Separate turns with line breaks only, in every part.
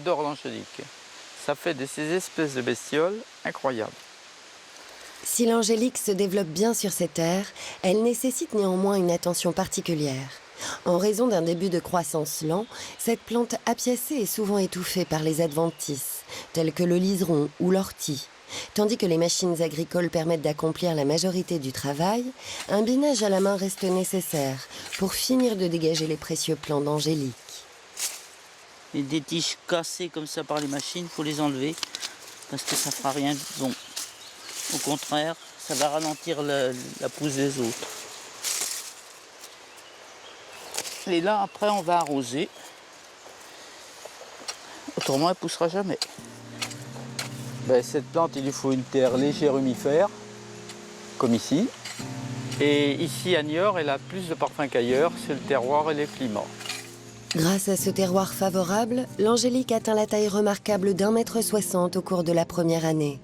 J'adore l'angélique. Ça fait de ces espèces de bestioles incroyables.
Si l'angélique se développe bien sur ces terres, elle nécessite néanmoins une attention particulière. En raison d'un début de croissance lent, cette plante apiacée est souvent étouffée par les adventices, tels que le liseron ou l'ortie. Tandis que les machines agricoles permettent d'accomplir la majorité du travail, un binage à la main reste nécessaire pour finir de dégager les précieux plants d'angélique.
Et des tiges cassées comme ça par les machines, il faut les enlever parce que ça fera rien de bon. Au contraire, ça va ralentir la pousse des autres. Et là, après, on va arroser. Autrement, elle ne poussera jamais.
Cette plante, il lui faut une terre légère humifère, comme ici. Et ici, à Niort, elle a plus de parfum qu'ailleurs, c'est le terroir et les climats.
Grâce à ce terroir favorable, l'angélique atteint la taille remarquable d'1,60 m au cours de la première année.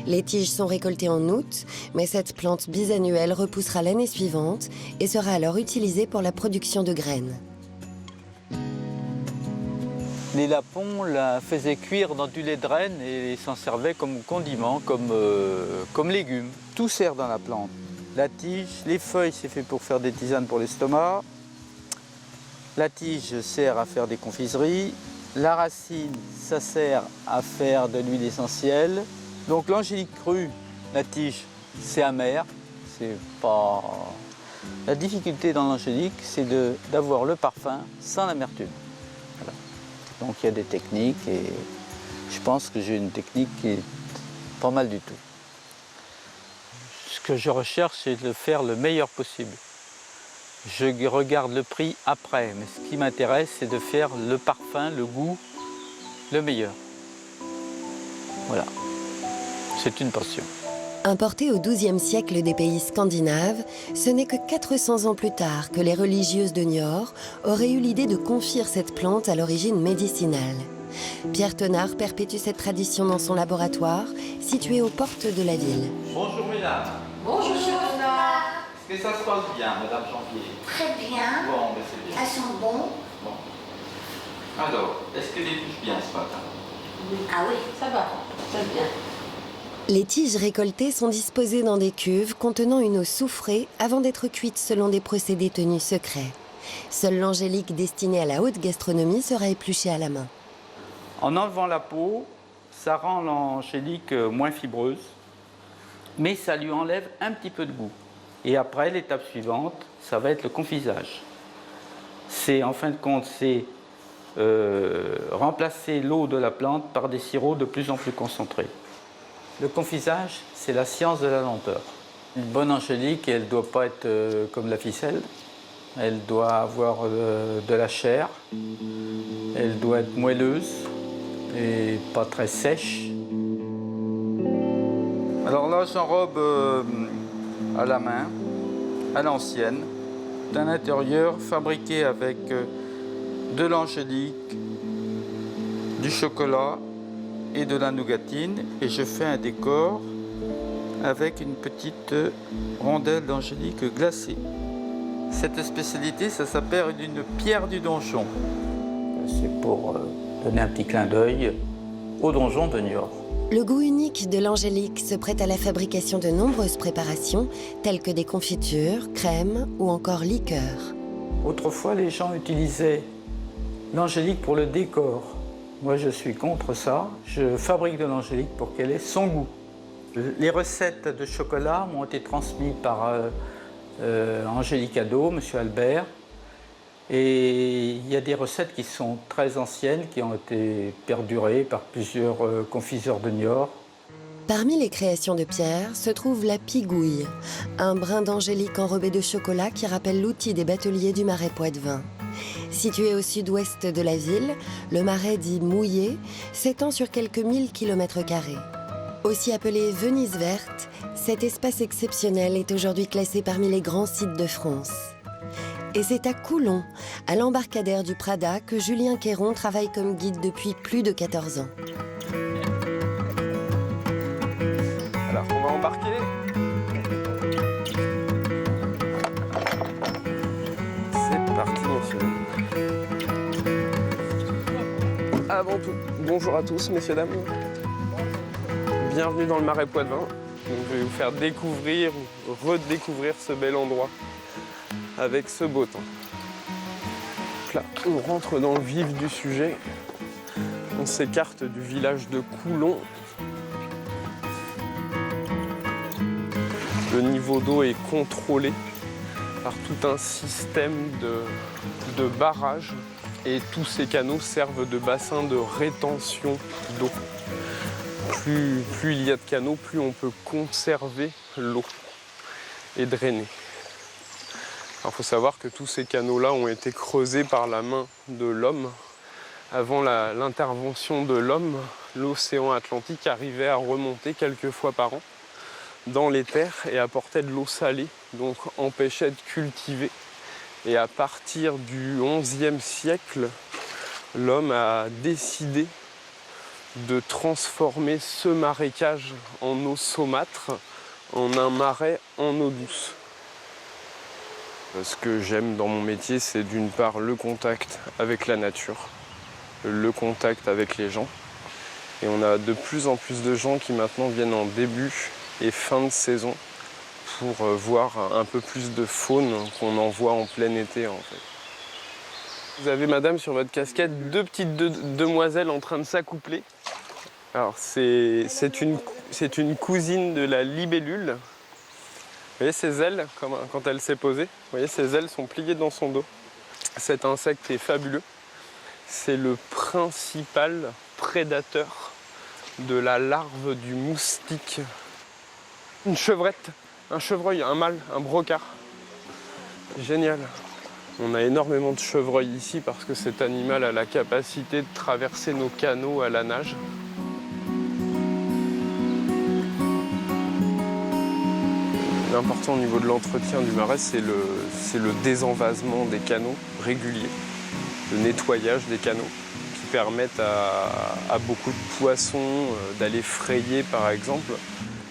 Les tiges sont récoltées en août, mais cette plante bisannuelle repoussera l'année suivante et sera alors utilisée pour la production de graines.
Les Lapons la faisaient cuire dans du lait de renne et s'en servaient comme condiment, comme légumes. Tout sert dans la plante. La tige, les feuilles, c'est fait pour faire des tisanes pour l'estomac. La tige sert à faire des confiseries. La racine, ça sert à faire de l'huile essentielle. Donc l'angélique crue, la tige, c'est amer. C'est pas... La difficulté dans l'angélique, c'est d'avoir le parfum sans l'amertume. Voilà. Donc il y a des techniques et je pense que j'ai une technique qui est pas mal du tout. Ce que je recherche, c'est de faire le meilleur possible. Je regarde le prix après, mais ce qui m'intéresse, c'est de faire le parfum, le goût, le meilleur. Voilà, c'est une passion.
Importée au XIIe siècle des pays scandinaves, ce n'est que 400 ans plus tard que les religieuses de Niort auraient eu l'idée de confier cette plante à l'origine médicinale. Pierre Tenard perpétue cette tradition dans son laboratoire, situé aux portes de la ville.
Bonjour mesdames.
Bonjour, Léonard.
Est-ce que ça se passe bien, madame Janvier?
Très bien.
Bon, mais c'est bien.
Elles sont bons.
Bon. Alors, est-ce que les touche bien ce matin?
Ah oui, ça va. Très bien.
Les tiges récoltées sont disposées dans des cuves contenant une eau soufrée avant d'être cuites selon des procédés tenus secrets. Seule l'angélique destinée à la haute gastronomie sera épluchée à la main.
En enlevant la peau, ça rend l'angélique moins fibreuse, mais ça lui enlève un petit peu de goût. Et après, l'étape suivante, ça va être le confisage. En fin de compte, c'est remplacer l'eau de la plante par des sirops de plus en plus concentrés. Le confisage, c'est la science de la lenteur. Une bonne angélique, elle ne doit pas être comme la ficelle. Elle doit avoir de la chair. Elle doit être moelleuse et pas très sèche. Alors là, j'enrobe à la main, à l'ancienne, d'un intérieur fabriqué avec de l'angélique, du chocolat et de la nougatine. Et je fais un décor avec une petite rondelle d'angélique glacée. Cette spécialité, ça s'appelle une pierre du donjon. C'est pour donner un petit clin d'œil au donjon de Niort.
Le goût unique de l'angélique se prête à la fabrication de nombreuses préparations, telles que des confitures, crèmes ou encore liqueurs.
Autrefois, les gens utilisaient l'angélique pour le décor. Moi, je suis contre ça. Je fabrique de l'angélique pour qu'elle ait son goût. Les recettes de chocolat m'ont été transmises par Angélique Ado, M. Albert. Et il y a des recettes qui sont très anciennes, qui ont été perdurées par plusieurs confiseurs de Niort.
Parmi les créations de Pierre se trouve la pigouille, un brin d'angélique enrobé de chocolat qui rappelle l'outil des bateliers du marais Poitevin. Situé au sud-ouest de la ville, le marais dit mouillé s'étend sur quelques 1000 km². Aussi appelé Venise verte, cet espace exceptionnel est aujourd'hui classé parmi les grands sites de France. Et c'est à Coulon, à l'embarcadère du Prada, que Julien Quéron travaille comme guide depuis plus de 14 ans.
Alors, on va embarquer. C'est parti, monsieur. Hop.
Avant tout, bonjour à tous, messieurs, dames. Bienvenue dans le Marais Poitevin. Donc, je vais vous faire découvrir ou redécouvrir ce bel endroit avec ce beau temps. Donc là, on rentre dans le vif du sujet. On s'écarte du village de Coulon. Le niveau d'eau est contrôlé par tout un système de barrages et tous ces canaux servent de bassin de rétention d'eau. Plus il y a de canaux, plus on peut conserver l'eau et drainer. Il faut savoir que tous ces canaux-là ont été creusés par la main de l'homme. Avant l'intervention de l'homme, l'océan Atlantique arrivait à remonter quelques fois par an dans les terres et apportait de l'eau salée, donc empêchait de cultiver. Et à partir du XIe siècle, l'homme a décidé de transformer ce marécage en eau saumâtre, en un marais en eau douce. Ce que j'aime dans mon métier, c'est d'une part le contact avec la nature, le contact avec les gens. Et on a de plus en plus de gens qui maintenant viennent en début et fin de saison pour voir un peu plus de faune qu'on en voit en plein été en fait. Vous avez madame sur votre casquette deux petites demoiselles en train de s'accoupler. Alors c'est une cousine de la libellule. Vous voyez ses ailes quand elle s'est posée, vous voyez ses ailes sont pliées dans son dos. Cet insecte est fabuleux. C'est le principal prédateur de la larve du moustique. Une chevrette, un chevreuil, un mâle, un brocard. Génial. On a énormément de chevreuils ici parce que cet animal a la capacité de traverser nos canaux à la nage. L'important au niveau de l'entretien du marais, c'est le désenvasement des canaux réguliers, le nettoyage des canaux qui permettent à beaucoup de poissons d'aller frayer par exemple.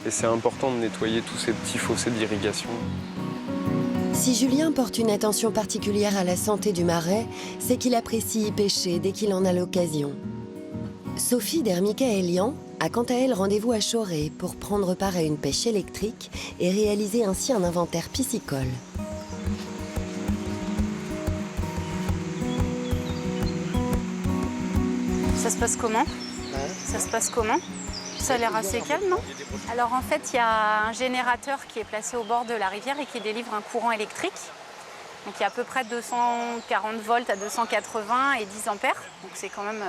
Et c'est important de nettoyer tous ces petits fossés d'irrigation.
Si Julien porte une attention particulière à la santé du marais, c'est qu'il apprécie y pêcher dès qu'il en a l'occasion. Sophie d'Hermiquet-Elian a quant à elle rendez-vous à Choré pour prendre part à une pêche électrique et réaliser ainsi un inventaire piscicole.
Ça se passe comment? Ça se passe comment? Ça a l'air assez calme, non? Alors en fait, il y a un générateur qui est placé au bord de la rivière et qui délivre un courant électrique. Donc il y a à peu près 240 volts à 280 et 10 ampères. Donc c'est quand même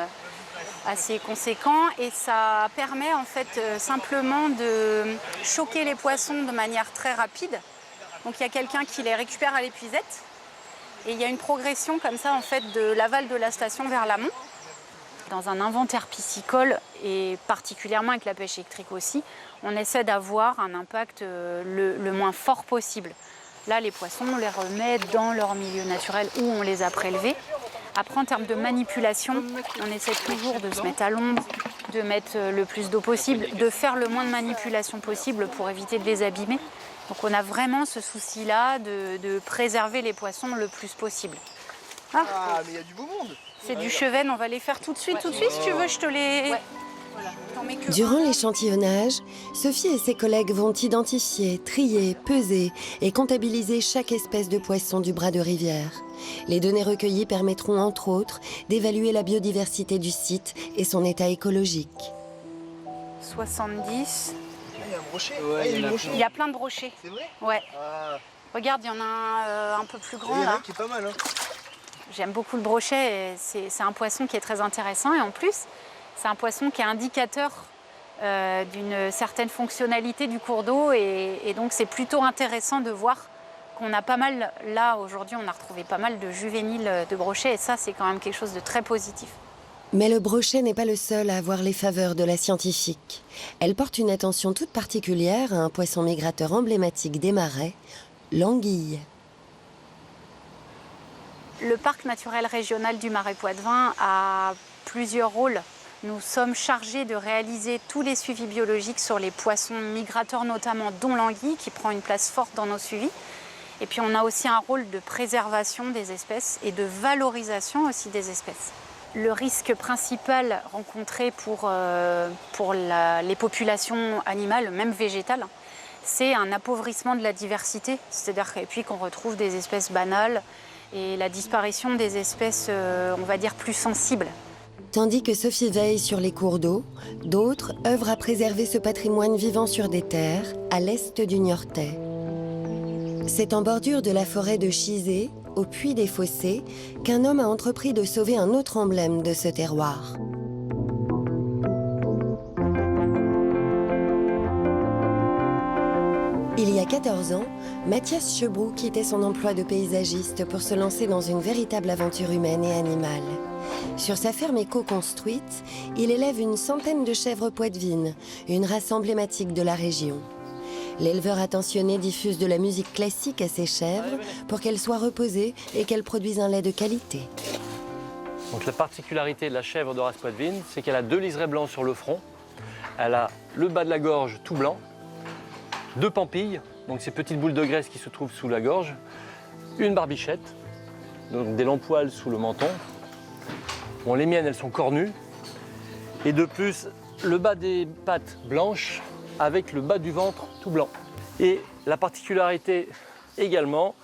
assez conséquent et ça permet en fait simplement de choquer les poissons de manière très rapide. Donc il y a quelqu'un qui les récupère à l'épuisette et il y a une progression comme ça en fait de l'aval de la station vers l'amont. Dans un inventaire piscicole, et particulièrement avec la pêche électrique aussi, on essaie d'avoir un impact le moins fort possible. Là, les poissons, on les remet dans leur milieu naturel où on les a prélevés. Après, en termes de manipulation, on essaie toujours de se mettre à l'ombre, de mettre le plus d'eau possible, de faire le moins de manipulation possible pour éviter de les abîmer. Donc on a vraiment ce souci-là de préserver les poissons le plus possible.
Ah, mais il y a du beau monde.
C'est du chevenne, on va les faire tout de suite, si tu veux, je te les... Ouais.
Durant l'échantillonnage, Sophie et ses collègues vont identifier, trier, peser et comptabiliser chaque espèce de poisson du bras de rivière. Les données recueillies permettront entre autres d'évaluer la biodiversité du site et son état écologique.
70.
Il y a un brochet.
Ouais,
Il y a plein de brochets.
C'est vrai?
Ouais.
Ah.
Regarde, il y en a un peu plus grand
Il y en a
là.
un qui est pas mal. Hein.
J'aime beaucoup le brochet, c'est un poisson qui est très intéressant et en plus, c'est un poisson qui est indicateur d'une certaine fonctionnalité du cours d'eau et donc c'est plutôt intéressant de voir qu'on a pas mal, là aujourd'hui on a retrouvé pas mal de juvéniles de brochet et ça c'est quand même quelque chose de très positif.
Mais le brochet n'est pas le seul à avoir les faveurs de la scientifique. Elle porte une attention toute particulière à un poisson migrateur emblématique des marais, l'anguille.
Le parc naturel régional du Marais Poitevin a plusieurs rôles. Nous sommes chargés de réaliser tous les suivis biologiques sur les poissons migrateurs notamment, dont l'anguille, qui prend une place forte dans nos suivis. Et puis on a aussi un rôle de préservation des espèces et de valorisation aussi des espèces. Le risque principal rencontré pour les populations animales, même végétales, c'est un appauvrissement de la diversité. C'est-à-dire et puis qu'on retrouve des espèces banales et la disparition des espèces, on va dire, plus sensibles.
Tandis que Sophie veille sur les cours d'eau, d'autres œuvrent à préserver ce patrimoine vivant sur des terres à l'est du Niortais. C'est en bordure de la forêt de Chizé, au puits des Fossés, qu'un homme a entrepris de sauver un autre emblème de ce terroir. Il y a 14 ans, Mathias Chebroux quittait son emploi de paysagiste pour se lancer dans une véritable aventure humaine et animale. Sur sa ferme éco-construite, il élève une centaine de chèvres poitevines, une race emblématique de la région. L'éleveur attentionné diffuse de la musique classique à ses chèvres pour qu'elles soient reposées et qu'elles produisent un lait de qualité.
Donc, la particularité de la chèvre de race poitevine, c'est qu'elle a 2 liserés blancs sur le front. Elle a le bas de la gorge tout blanc, 2 pampilles, donc ces petites boules de graisse qui se trouvent sous la gorge, une barbichette, donc des longs poils sous le menton. Bon, les miennes, elles sont cornues. Et de plus, le bas des pattes blanches avec le bas du ventre tout blanc. Et la particularité également,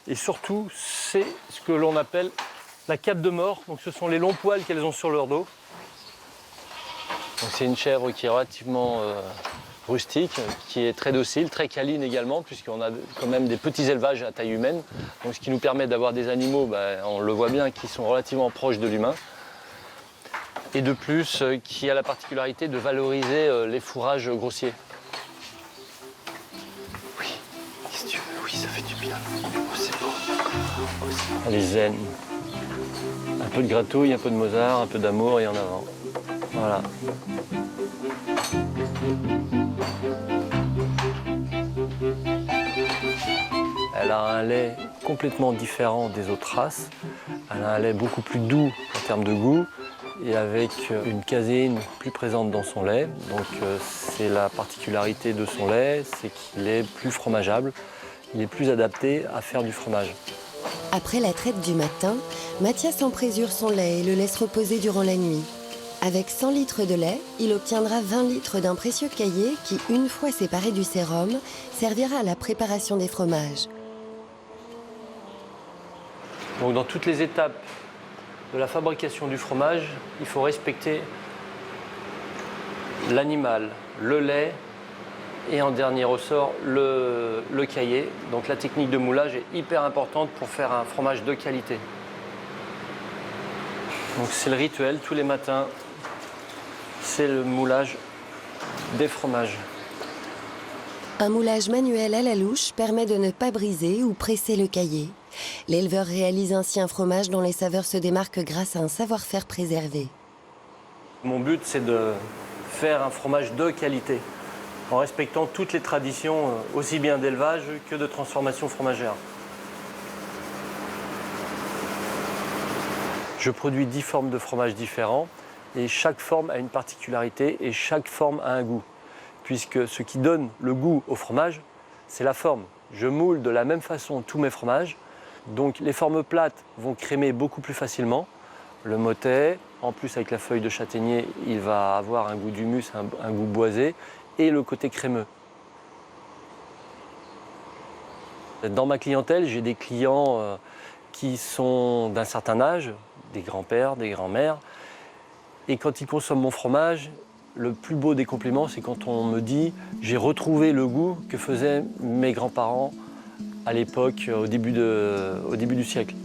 et surtout, c'est ce que l'on appelle la cape de mort. Donc ce sont les longs poils qu'elles ont sur leur dos. Donc c'est une chèvre qui est relativement rustique, qui est très docile, très câline également, puisqu'on a quand même des petits élevages à taille humaine. Donc ce qui nous permet d'avoir des animaux, on le voit bien, qui sont relativement proches de l'humain. Et de plus, qui a la particularité de valoriser les fourrages grossiers.
Oui, qu'est-ce que tu veux? Oui, ça fait du bien. Oh, c'est beau. Oh, c'est beau.
Elle est zen. Un peu de gratouille, un peu de Mozart, un peu d'amour et en avant. Voilà. Elle a un lait complètement différent des autres races. Elle a un lait beaucoup plus doux en termes de goût et avec une caséine plus présente dans son lait. Donc c'est la particularité de son lait, c'est qu'il est plus fromageable, il est plus adapté à faire du fromage.
Après la traite du matin, Mathias emprésure son lait et le laisse reposer durant la nuit. Avec 100 litres de lait, il obtiendra 20 litres d'un précieux caillé qui, une fois séparé du sérum, servira à la préparation des fromages.
Donc dans toutes les étapes de la fabrication du fromage, il faut respecter l'animal, le lait et en dernier ressort le caillé. Donc la technique de moulage est hyper importante pour faire un fromage de qualité. Donc c'est le rituel tous les matins, c'est le moulage des fromages.
Un moulage manuel à la louche permet de ne pas briser ou presser le caillé. L'éleveur réalise ainsi un fromage dont les saveurs se démarquent grâce à un savoir-faire préservé.
Mon but, c'est de faire un fromage de qualité, en respectant toutes les traditions, aussi bien d'élevage que de transformation fromagère. Je produis 10 formes de fromage différents et chaque forme a une particularité et chaque forme a un goût. Puisque ce qui donne le goût au fromage, c'est la forme. Je moule de la même façon tous mes fromages. Donc les formes plates vont crémer beaucoup plus facilement. Le mottet, en plus avec la feuille de châtaignier, il va avoir un goût d'humus, un goût boisé et le côté crémeux. Dans ma clientèle, j'ai des clients qui sont d'un certain âge, des grands-pères, des grands-mères. Et quand ils consomment mon fromage, le plus beau des compliments, c'est quand on me dit « j'ai retrouvé le goût que faisaient mes grands-parents à l'époque, au début du siècle ».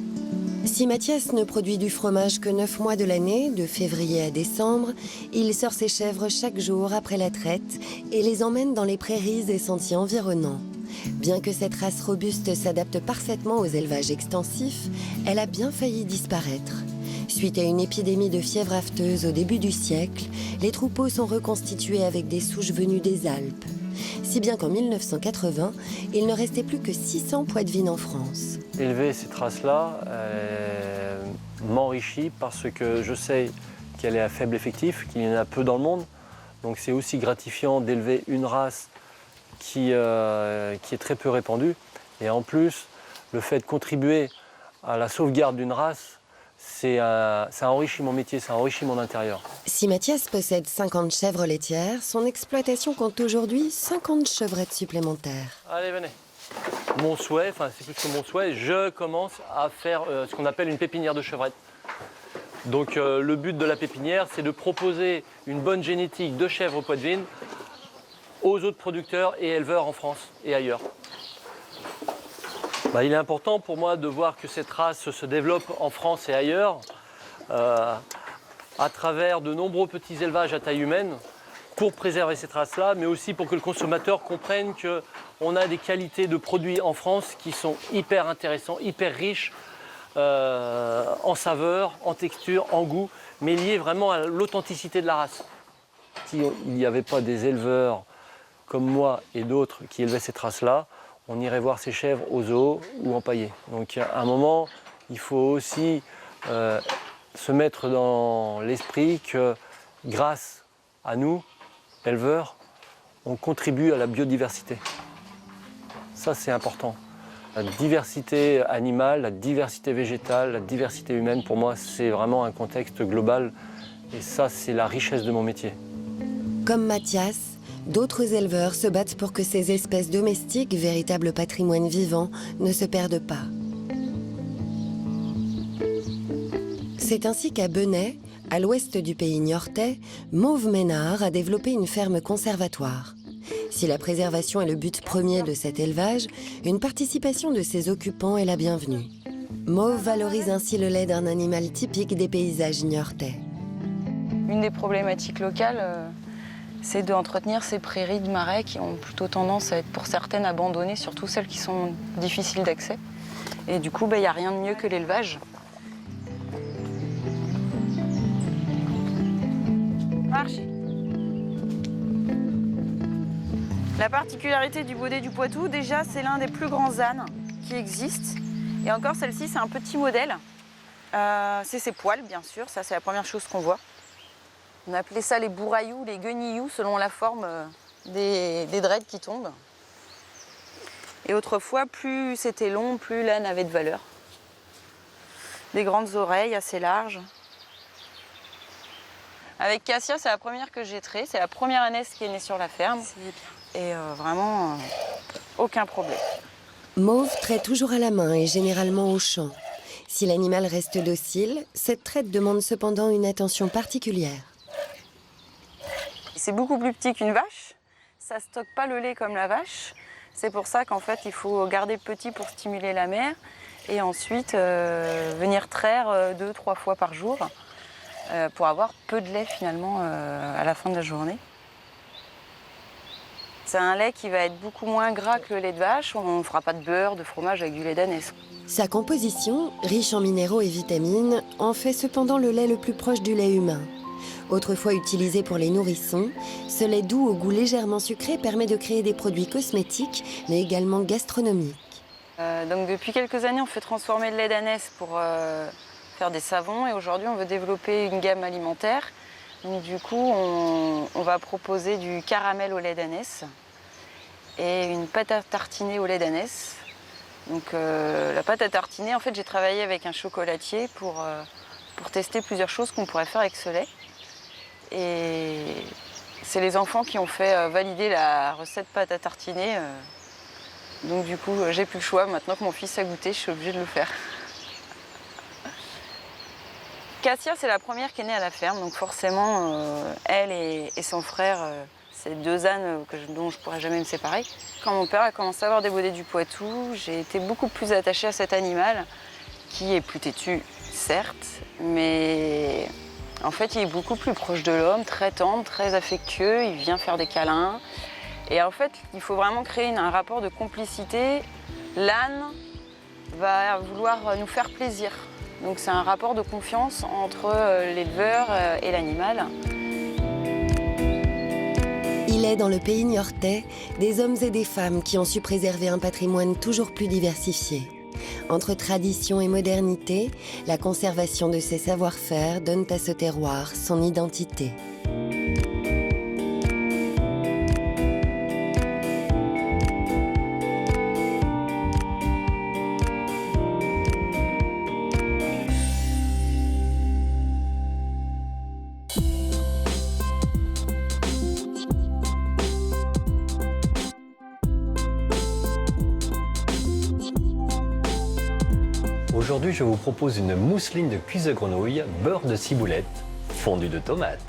Si Mathias ne produit du fromage que 9 mois de l'année, de février à décembre, il sort ses chèvres chaque jour après la traite et les emmène dans les prairies et sentiers environnants. Bien que cette race robuste s'adapte parfaitement aux élevages extensifs, elle a bien failli disparaître. Suite à une épidémie de fièvre afteuse au début du siècle, les troupeaux sont reconstitués avec des souches venues des Alpes. Si bien qu'en 1980, il ne restait plus que 600 poitevines en France.
Élever cette race-là m'enrichit parce que je sais qu'elle est à faible effectif, qu'il y en a peu dans le monde. Donc c'est aussi gratifiant d'élever une race qui est très peu répandue. Et en plus, le fait de contribuer à la sauvegarde d'une race, ça enrichit mon métier, ça enrichit mon intérieur.
Si Mathias possède 50 chèvres laitières, son exploitation compte aujourd'hui 50 chevrettes supplémentaires.
Allez, venez. Mon souhait, enfin c'est plus que mon souhait, je commence à faire ce qu'on appelle une pépinière de chevrettes. Donc le but de la pépinière, c'est de proposer une bonne génétique de chèvres poitevines aux autres producteurs et éleveurs en France et ailleurs. Il est important pour moi de voir que cette race se développe en France et ailleurs à travers de nombreux petits élevages à taille humaine pour préserver cette race-là, mais aussi pour que le consommateur comprenne qu'on a des qualités de produits en France qui sont hyper intéressants, hyper riches en saveur, en texture, en goût, mais liés vraiment à l'authenticité de la race. S'il n'y avait pas des éleveurs comme moi et d'autres qui élevaient cette race-là, on irait voir ces chèvres aux zoos ou empaillées. Donc à un moment, il faut aussi se mettre dans l'esprit que grâce à nous, éleveurs, on contribue à la biodiversité. Ça, c'est important. La diversité animale, la diversité végétale, la diversité humaine, pour moi, c'est vraiment un contexte global. Et ça, c'est la richesse de mon métier.
Comme Mathias, d'autres éleveurs se battent pour que ces espèces domestiques, véritables patrimoines vivants, ne se perdent pas. C'est ainsi qu'à Benay, à l'ouest du pays niortais, Mauve Ménard a développé une ferme conservatoire. Si la préservation est le but premier de cet élevage, une participation de ses occupants est la bienvenue. Mauve valorise ainsi le lait d'un animal typique des paysages niortais.
Une des problématiques locales, c'est d'entretenir ces prairies de marais qui ont plutôt tendance à être pour certaines abandonnées, surtout celles qui sont difficiles d'accès. Et du coup, il n'y a rien de mieux que l'élevage. Marche. La particularité du baudet du Poitou, déjà, c'est l'un des plus grands ânes qui existent. Et encore, celle-ci, c'est un petit modèle. C'est ses poils, bien sûr. Ça, c'est la première chose qu'on voit. On appelait ça les bourrailloux, les guenillous, selon la forme des dreads qui tombent. Et autrefois, plus c'était long, plus l'âne avait de valeur. Des grandes oreilles assez larges. Avec Cassia, c'est la première que j'ai traitée. C'est la première ânesse qui est née sur la ferme. Et vraiment, aucun problème.
Mauve traite toujours à la main et généralement au champ. Si l'animal reste docile, cette traite demande cependant une attention particulière.
C'est beaucoup plus petit qu'une vache. Ça ne stocke pas le lait comme la vache. C'est pour ça qu'en fait, il faut garder petit pour stimuler la mère. Et ensuite, venir traire 2-3 fois par jour pour avoir peu de lait finalement à la fin de la journée. C'est un lait qui va être beaucoup moins gras que le lait de vache. On ne fera pas de beurre, de fromage avec du lait d'ânesse.
Sa composition, riche en minéraux et vitamines, en fait cependant le lait le plus proche du lait humain. Autrefois utilisé pour les nourrissons, ce lait doux au goût légèrement sucré permet de créer des produits cosmétiques, mais également gastronomiques.
Donc depuis quelques années, on fait transformer le lait d'ânesse pour faire des savons. Et aujourd'hui, on veut développer une gamme alimentaire. Donc du coup, on va proposer du caramel au lait d'ânesse et une pâte à tartiner au lait d'ânesse. Donc la pâte à tartiner, en fait, j'ai travaillé avec un chocolatier pour tester plusieurs choses qu'on pourrait faire avec ce lait. Et c'est les enfants qui ont fait valider la recette pâte à tartiner. Donc du coup, j'ai plus le choix. Maintenant que mon fils a goûté, je suis obligée de le faire. Cassia, c'est la première qui est née à la ferme, donc forcément, elle et son frère, c'est 2 ânes dont je ne pourrais jamais me séparer. Quand mon père a commencé à avoir des baudets du Poitou, j'ai été beaucoup plus attachée à cet animal, qui est plus têtu, certes, mais en fait, il est beaucoup plus proche de l'homme, très tendre, très affectueux, il vient faire des câlins. Et en fait, il faut vraiment créer un rapport de complicité. L'âne va vouloir nous faire plaisir. Donc c'est un rapport de confiance entre l'éleveur et l'animal.
Il est dans le pays niortais des hommes et des femmes qui ont su préserver un patrimoine toujours plus diversifié. Entre tradition et modernité, la conservation de ces savoir-faire donne à ce terroir son identité.
Aujourd'hui, je vous propose une mousseline de cuisse de grenouille, beurre de ciboulette, fondue de tomates.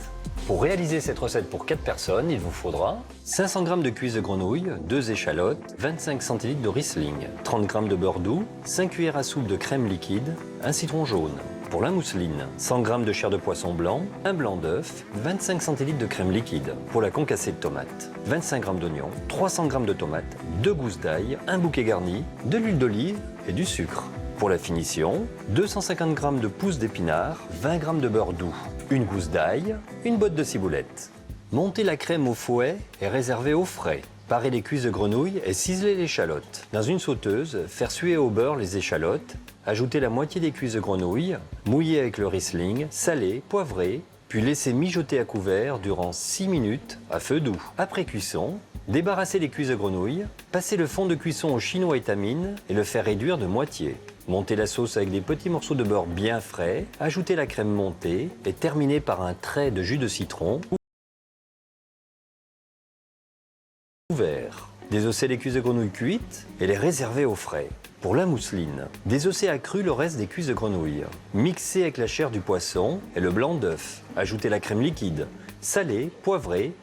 Pour réaliser cette recette pour 4 personnes, il vous faudra 500 g de cuisse de grenouille, 2 échalotes, 25 cl de Riesling, 30 g de beurre doux, 5 cuillères à soupe de crème liquide, un citron jaune. Pour la mousseline, 100 g de chair de poisson blanc, un blanc d'œuf, 25 cl de crème liquide. Pour la concassée de tomates, 25 g d'oignons, 300 g de tomates, 2 gousses d'ail, un bouquet garni, de l'huile d'olive et du sucre. Pour la finition, 250 g de pousses d'épinards, 20 g de beurre doux, une gousse d'ail, une botte de ciboulette. Montez la crème au fouet et réservez au frais. Parez les cuisses de grenouille et ciselez l'échalote. Dans une sauteuse, faire suer au beurre les échalotes, ajoutez la moitié des cuisses de grenouille, mouillez avec le Riesling, salez, poivrez, puis laissez mijoter à couvert durant 6 minutes à feu doux. Après cuisson, débarrassez les cuisses de grenouille, passez le fond de cuisson au chinois étamine et le faire réduire de moitié. Montez la sauce avec des petits morceaux de beurre bien frais, ajoutez la crème montée et terminez par un trait de jus de citron ouvert. Désossez les cuisses de grenouille cuites et les réservez au frais. Pour la mousseline, désossez à cru le reste des cuisses de grenouille. Mixez avec la chair du poisson et le blanc d'œuf. Ajoutez la crème liquide, salez, poivrez,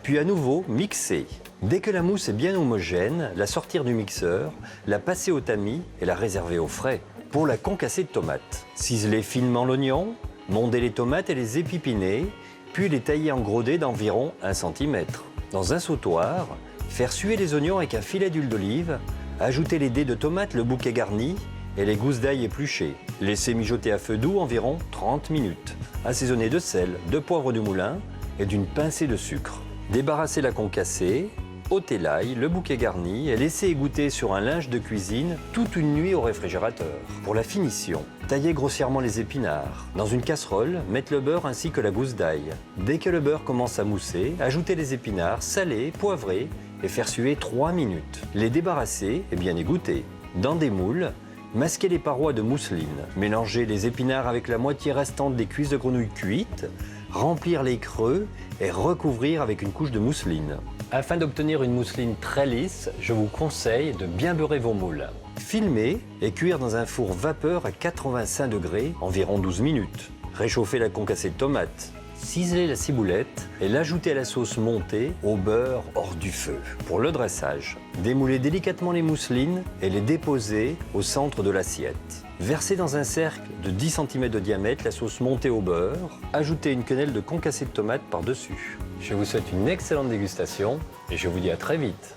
puis à nouveau mixez. Dès que la mousse est bien homogène, la sortir du mixeur, la passer au tamis et la réserver au frais. Pour la concassée de tomates, ciselez finement l'oignon, mondez les tomates et les épipinez, puis les tailler en gros dés d'environ 1 cm. Dans un sautoir, faire suer les oignons avec un filet d'huile d'olive, ajouter les dés de tomates, le bouquet garni et les gousses d'ail épluchées. Laissez mijoter à feu doux environ 30 minutes. Assaisonnez de sel, de poivre du moulin et d'une pincée de sucre. Débarrassez la concassée, ôtez l'ail, le bouquet garni et laissez égoutter sur un linge de cuisine toute une nuit au réfrigérateur. Pour la finition, taillez grossièrement les épinards. Dans une casserole, mettez le beurre ainsi que la gousse d'ail. Dès que le beurre commence à mousser, ajoutez les épinards, salés, poivrés et faire suer 3 minutes. Les débarrasser et bien égoutter. Dans des moules, masquez les parois de mousseline. Mélangez les épinards avec la moitié restante des cuisses de grenouille cuites, remplir les creux et recouvrir avec une couche de mousseline. Afin d'obtenir une mousseline très lisse, je vous conseille de bien beurrer vos moules. Filmer et cuire dans un four vapeur à 85 degrés environ 12 minutes. Réchauffez la concassée de tomates. Ciselez la ciboulette et l'ajoutez à la sauce montée au beurre hors du feu. Pour le dressage, démoulez délicatement les mousselines et les déposez au centre de l'assiette. Versez dans un cercle de 10 cm de diamètre la sauce montée au beurre. Ajoutez une quenelle de concassée de tomates par-dessus. Je vous souhaite une excellente dégustation et je vous dis à très vite.